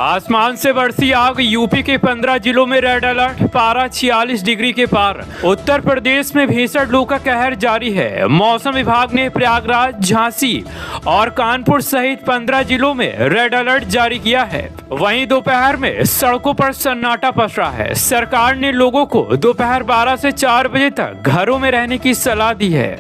आसमान से बरसी आग, यूपी के 15 जिलों में रेड अलर्ट, पारा 46 डिग्री के पार। उत्तर प्रदेश में भीषण लू का कहर जारी है। मौसम विभाग ने प्रयागराज, झांसी और कानपुर सहित 15 जिलों में रेड अलर्ट जारी किया है। वहीं दोपहर में सड़कों पर सन्नाटा पसरा है। सरकार ने लोगों को दोपहर 12 से 4 बजे तक घरों में रहने की सलाह दी है।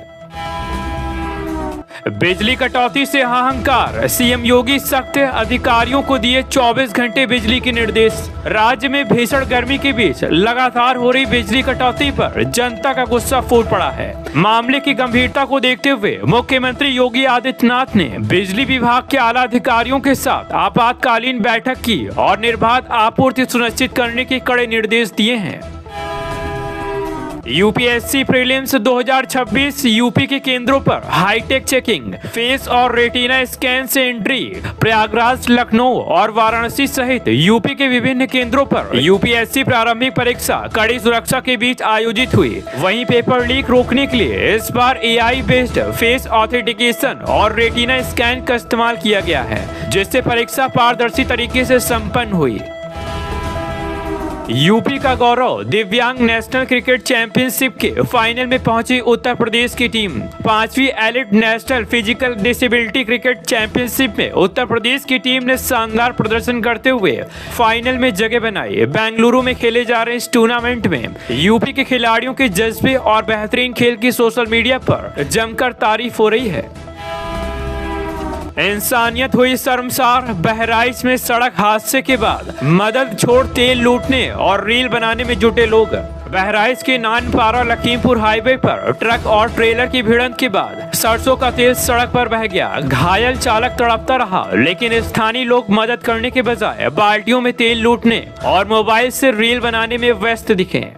बिजली कटौती से हाहाकार, सीएम योगी सख्त, अधिकारियों को दिए 24 घंटे बिजली के निर्देश। राज्य में भीषण गर्मी के बीच लगातार हो रही बिजली कटौती पर जनता का गुस्सा फूट पड़ा है। मामले की गंभीरता को देखते हुए मुख्यमंत्री योगी आदित्यनाथ ने बिजली विभाग के आला अधिकारियों के साथ आपातकालीन बैठक की और निर्बाध आपूर्ति सुनिश्चित करने के कड़े निर्देश दिए हैं। यूपीएससी प्रीलिम्स 2026 यूपी के केंद्रों पर हाईटेक चेकिंग, फेस और रेटिना स्कैन से एंट्री। प्रयागराज, लखनऊ और वाराणसी सहित यूपी के विभिन्न केंद्रों पर यूपीएससी प्रारंभिक परीक्षा कड़ी सुरक्षा के बीच आयोजित हुई। वहीं पेपर लीक रोकने के लिए इस बार एआई बेस्ड फेस ऑथेंटिकेशन और रेटिना स्कैन का इस्तेमाल किया गया है, जिससे परीक्षा पारदर्शी तरीके से संपन्न हुई। यूपी का गौरव, दिव्यांग नेशनल क्रिकेट चैंपियनशिप के फाइनल में पहुंची उत्तर प्रदेश की टीम। 5वीं elite national physical disability cricket championship में उत्तर प्रदेश की टीम ने शानदार प्रदर्शन करते हुए फाइनल में जगह बनाई। बेंगलुरु में खेले जा रहे इस टूर्नामेंट में यूपी के खिलाड़ियों के जज्बे और बेहतरीन खेल की सोशल मीडिया पर जमकर तारीफ हो रही है। इंसानियत हुई शर्मसार, बहराइच में सड़क हादसे के बाद मदद छोड़ तेल लूटने और रील बनाने में जुटे लोग। बहराइच के नानपारा लखीमपुर हाईवे पर ट्रक और ट्रेलर की भिड़ंत के बाद सरसों का तेल सड़क पर बह गया। घायल चालक तड़पता रहा, लेकिन स्थानीय लोग मदद करने के बजाय बाल्टियों में तेल लूटने और मोबाइल से रील बनाने में व्यस्त दिखे।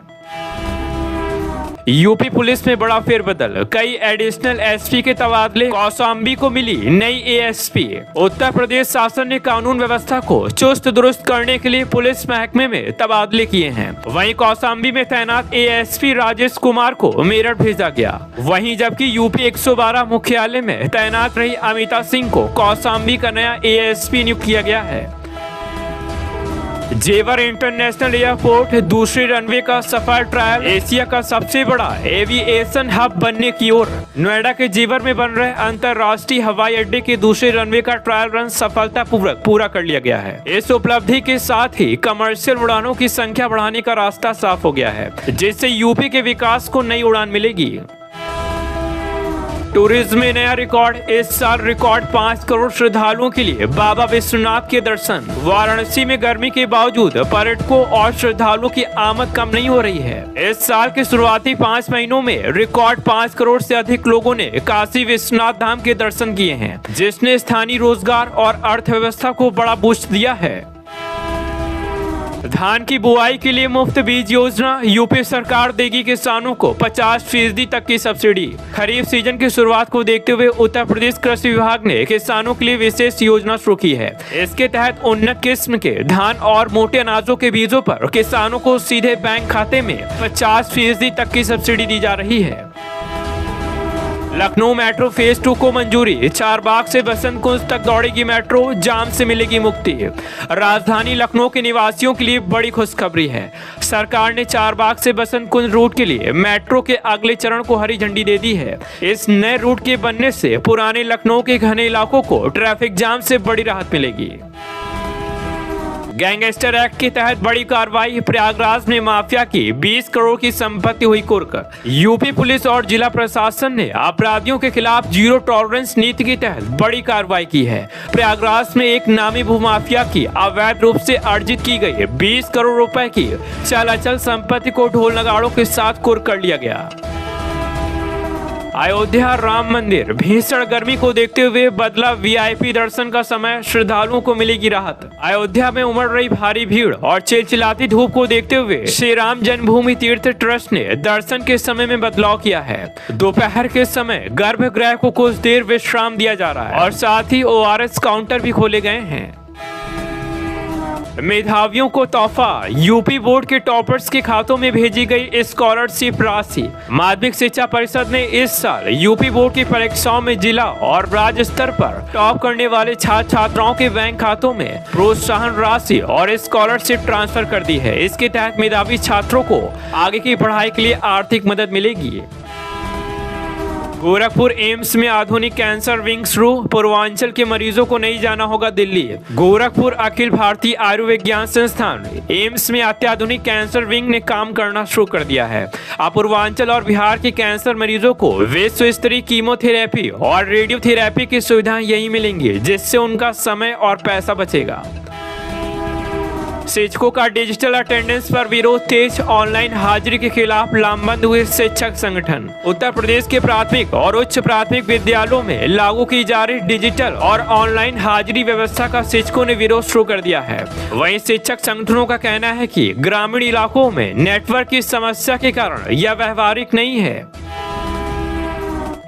यूपी पुलिस में बड़ा फेरबदल, कई एडिशनल एसपी के तबादले, कौशाम्बी को मिली नई एएसपी। उत्तर प्रदेश शासन ने कानून व्यवस्था को चुस्त दुरुस्त करने के लिए पुलिस महकमे में तबादले किए हैं। वहीं कौशाम्बी में तैनात एएसपी राजेश कुमार को मेरठ भेजा गया। वहीं जबकि यूपी 112 मुख्यालय में तैनात रही अमिता सिंह को कौशाम्बी का नया एएसपी नियुक्त किया गया है। जेवर इंटरनेशनल एयरपोर्ट दूसरे रनवे का सफल ट्रायल, एशिया का सबसे बड़ा एविएशन हब बनने की ओर। नोएडा के जेवर में बन रहे अंतर्राष्ट्रीय हवाई अड्डे के दूसरे रनवे का ट्रायल रन सफलतापूर्वक पूरा कर लिया गया है। इस उपलब्धि के साथ ही कमर्शियल उड़ानों की संख्या बढ़ाने का रास्ता साफ हो गया है, जिससे यूपी के विकास को नई उड़ान मिलेगी। टूरिज्म में नया रिकॉर्ड, इस साल रिकॉर्ड 5 करोड़ श्रद्धालुओं के लिए बाबा विश्वनाथ के दर्शन। वाराणसी में गर्मी के बावजूद पर्यटकों और श्रद्धालुओं की आमद कम नहीं हो रही है। इस साल के शुरुआती 5 महीनों में रिकॉर्ड 5 करोड़ से अधिक लोगों ने काशी विश्वनाथ धाम के दर्शन किए हैं, जिसने स्थानीय रोजगार और अर्थव्यवस्था को बड़ा बूस्ट दिया है। धान की बुआई के लिए मुफ्त बीज योजना, यूपी सरकार देगी किसानों को 50% तक की सब्सिडी। खरीफ सीजन की शुरुआत को देखते हुए उत्तर प्रदेश कृषि विभाग ने किसानों के लिए विशेष योजना शुरू की है। इसके तहत उन्नत किस्म के धान और मोटे अनाजों के बीजों पर किसानों को सीधे बैंक खाते में 50% तक की सब्सिडी दी जा रही है। लखनऊ मेट्रो फेज 2 को मंजूरी, चारबाग से बसंत कुंज तक दौड़ेगी मेट्रो, जाम से मिलेगी मुक्ति। राजधानी लखनऊ के निवासियों के लिए बड़ी खुशखबरी है। सरकार ने चारबाग से बसंत कुंज रूट के लिए मेट्रो के अगले चरण को हरी झंडी दे दी है। इस नए रूट के बनने से पुराने लखनऊ के घने इलाकों को ट्रैफिक जाम से बड़ी राहत मिलेगी। गैंगस्टर एक्ट के तहत बड़ी कार्रवाई, प्रयागराज में माफिया की 20 करोड़ की संपत्ति हुई कुर्क। यूपी पुलिस और जिला प्रशासन ने अपराधियों के खिलाफ जीरो टॉलरेंस नीति के तहत बड़ी कार्रवाई की है। प्रयागराज में एक नामी भूमाफिया की अवैध रूप से अर्जित की गई 20 करोड़ रुपए की चल संपत्ति को ढोल नगाड़ों के साथ कुर्क कर लिया गया। अयोध्या राम मंदिर, भीषण गर्मी को देखते हुए बदला वीआईपी दर्शन का समय, श्रद्धालुओं को मिलेगी राहत। अयोध्या में उमड़ रही भारी भीड़ और चिलचिलाती धूप को देखते हुए श्री राम जन्मभूमि तीर्थ ट्रस्ट ने दर्शन के समय में बदलाव किया है। दोपहर के समय गर्भगृह को कुछ देर विश्राम दिया जा रहा है और साथ ही ORS काउंटर भी खोले गए हैं। मेधावियों को तोहफा, यूपी बोर्ड के टॉपर्स के खातों में भेजी गई स्कॉलरशिप राशि। माध्यमिक शिक्षा परिषद ने इस साल यूपी बोर्ड की परीक्षाओं में जिला और राज्य स्तर पर टॉप करने वाले छात्र छात्राओं के बैंक खातों में प्रोत्साहन राशि और स्कॉलरशिप ट्रांसफर कर दी है। इसके तहत मेधावी छात्रों को आगे की पढ़ाई के लिए आर्थिक मदद मिलेगी। गोरखपुर एम्स में आधुनिक कैंसर विंग शुरू, पूर्वांचल के मरीजों को नहीं जाना होगा दिल्ली। गोरखपुर अखिल भारतीय आयुर्विज्ञान संस्थान एम्स में अत्याधुनिक कैंसर विंग ने काम करना शुरू कर दिया है। अब पूर्वांचल और बिहार के कैंसर मरीजों को विश्व स्तरीय कीमोथेरेपी और रेडियोथेरेपी की सुविधाएं यही मिलेंगी, जिससे उनका समय और पैसा बचेगा। शिक्षकों का डिजिटल अटेंडेंस पर विरोध तेज, ऑनलाइन हाजिरी के खिलाफ लामबंद हुए शिक्षक संगठन। उत्तर प्रदेश के प्राथमिक और उच्च प्राथमिक विद्यालयों में लागू की जा रही डिजिटल और ऑनलाइन हाजिरी व्यवस्था का शिक्षकों ने विरोध शुरू कर दिया है। वहीं शिक्षक संगठनों का कहना है कि ग्रामीण इलाकों में नेटवर्क की समस्या के कारण यह व्यवहारिक नहीं है।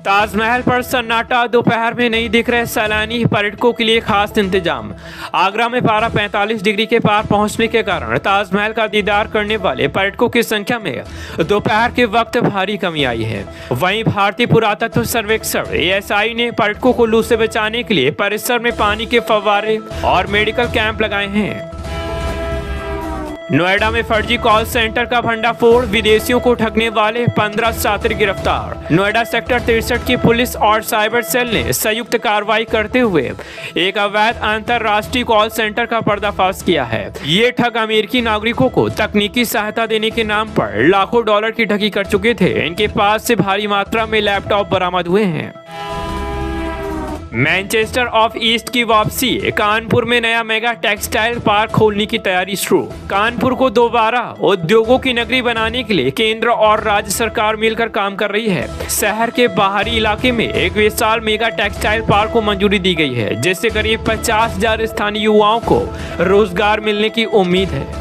ताजमहल पर सन्नाटा, दोपहर में नहीं दिख रहे सैलानी, पर्यटकों के लिए खास इंतजाम। आगरा में पारा 45 डिग्री के पार पहुंचने के कारण ताजमहल का दीदार करने वाले पर्यटकों की संख्या में दोपहर के वक्त भारी कमी आई है। वहीं भारतीय पुरातत्व सर्वेक्षण ASI ने पर्यटकों को लू से बचाने के लिए परिसर में पानी के फव्वारे और मेडिकल कैंप लगाए हैं। नोएडा में फर्जी कॉल सेंटर का भंडाफोड़, विदेशियों को ठगने वाले 15 छात्र गिरफ्तार। नोएडा सेक्टर 63 की पुलिस और साइबर सेल ने संयुक्त कार्रवाई करते हुए एक अवैध अंतरराष्ट्रीय कॉल सेंटर का पर्दाफाश किया है। ये ठग अमेरिकी नागरिकों को तकनीकी सहायता देने के नाम पर लाखों डॉलर की ठगी कर चुके थे। इनके पास से भारी मात्रा में लैपटॉप बरामद हुए हैं। मैनचेस्टर ऑफ ईस्ट की वापसी, कानपुर में नया मेगा टेक्सटाइल पार्क खोलने की तैयारी शुरू। कानपुर को दोबारा उद्योगों की नगरी बनाने के लिए केंद्र और राज्य सरकार मिलकर काम कर रही है। शहर के बाहरी इलाके में एक विशाल मेगा टेक्सटाइल पार्क को मंजूरी दी गई है, जिससे करीब 50,000 स्थानीय युवाओं को रोजगार मिलने की उम्मीद है।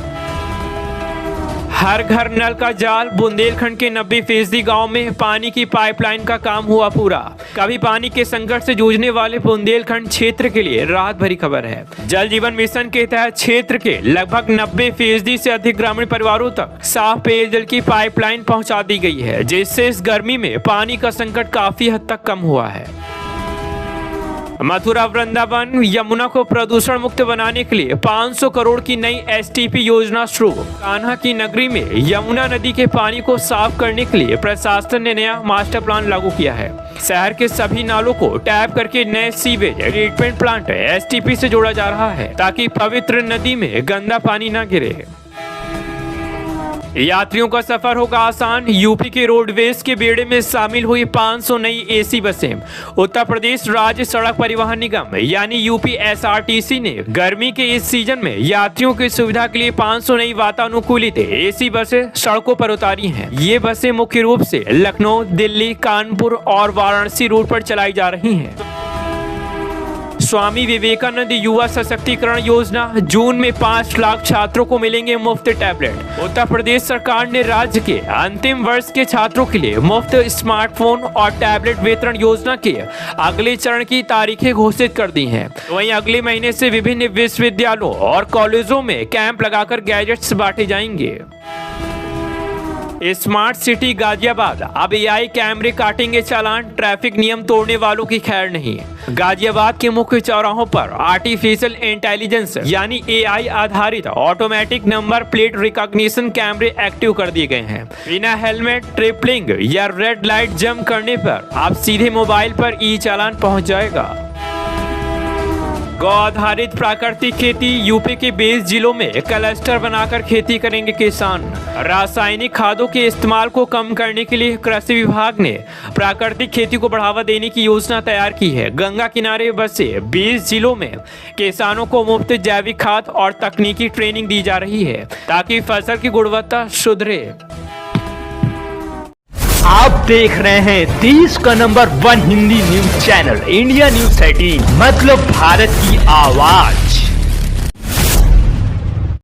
हर घर नल का जाल, बुंदेलखंड के 90% गांव में पानी की पाइपलाइन का काम हुआ पूरा। कभी पानी के संकट से जूझने वाले बुंदेलखंड क्षेत्र के लिए राहत भरी खबर है। जल जीवन मिशन के तहत क्षेत्र के लगभग 90% से अधिक ग्रामीण परिवारों तक साफ पेयजल की पाइपलाइन पहुंचा दी गई है, जिससे इस गर्मी में पानी का संकट काफी हद तक कम हुआ है। मथुरा वृंदावन यमुना को प्रदूषण मुक्त बनाने के लिए 500 करोड़ की नई STP योजना शुरू। कान्हा की नगरी में यमुना नदी के पानी को साफ करने के लिए प्रशासन ने नया मास्टर प्लान लागू किया है। शहर के सभी नालों को टैप करके नए सीवेज ट्रीटमेंट प्लांट STP से जोड़ा जा रहा है, ताकि पवित्र नदी में गंदा पानी न गिरे। यात्रियों का सफर होगा आसान, यूपी के रोडवेज के बेड़े में शामिल हुई 500 नई AC बसें। उत्तर प्रदेश राज्य सड़क परिवहन निगम यानी UP SRTC ने गर्मी के इस सीजन में यात्रियों की सुविधा के लिए 500 नई वातानुकूलित AC बसें सड़कों पर उतारी हैं। ये बसें मुख्य रूप से लखनऊ, दिल्ली, कानपुर और वाराणसी रूट पर चलाई जा रही हैं। स्वामी विवेकानंद युवा सशक्तिकरण योजना, जून में 5 लाख छात्रों को मिलेंगे मुफ्त टैबलेट। उत्तर प्रदेश सरकार ने राज्य के अंतिम वर्ष के छात्रों के लिए मुफ्त स्मार्टफोन और टैबलेट वितरण योजना के अगले चरण की तारीखें घोषित कर दी हैं। वहीं अगले महीने से विभिन्न विश्वविद्यालयों और कॉलेजों में कैंप लगाकर गैजेट्स बांटे जाएंगे। स्मार्ट सिटी गाजियाबाद, अब AI कैमरे काटेंगे चालान, ट्रैफिक नियम तोड़ने वालों की खैर नहीं। गाजियाबाद के मुख्य चौराहों पर आर्टिफिशियल इंटेलिजेंस यानी AI आधारित ऑटोमेटिक नंबर प्लेट रिकॉग्निशन कैमरे एक्टिव कर दिए गए हैं। बिना हेलमेट, ट्रिपलिंग या रेड लाइट जंप करने पर अब सीधे मोबाइल पर चालान पहुंच जाएगा। गौ आधारित प्राकृतिक खेती, यूपी के 20 जिलों में क्लस्टर बनाकर खेती करेंगे किसान। रासायनिक खादों के इस्तेमाल को कम करने के लिए कृषि विभाग ने प्राकृतिक खेती को बढ़ावा देने की योजना तैयार की है। गंगा किनारे बसे 20 जिलों में किसानों को मुफ्त जैविक खाद और तकनीकी ट्रेनिंग दी जा रही है, ताकि फसल की गुणवत्ता सुधरे। आप देख रहे हैं देश का number 1 Hindi news channel India news 18, मतलब भारत की आवाज।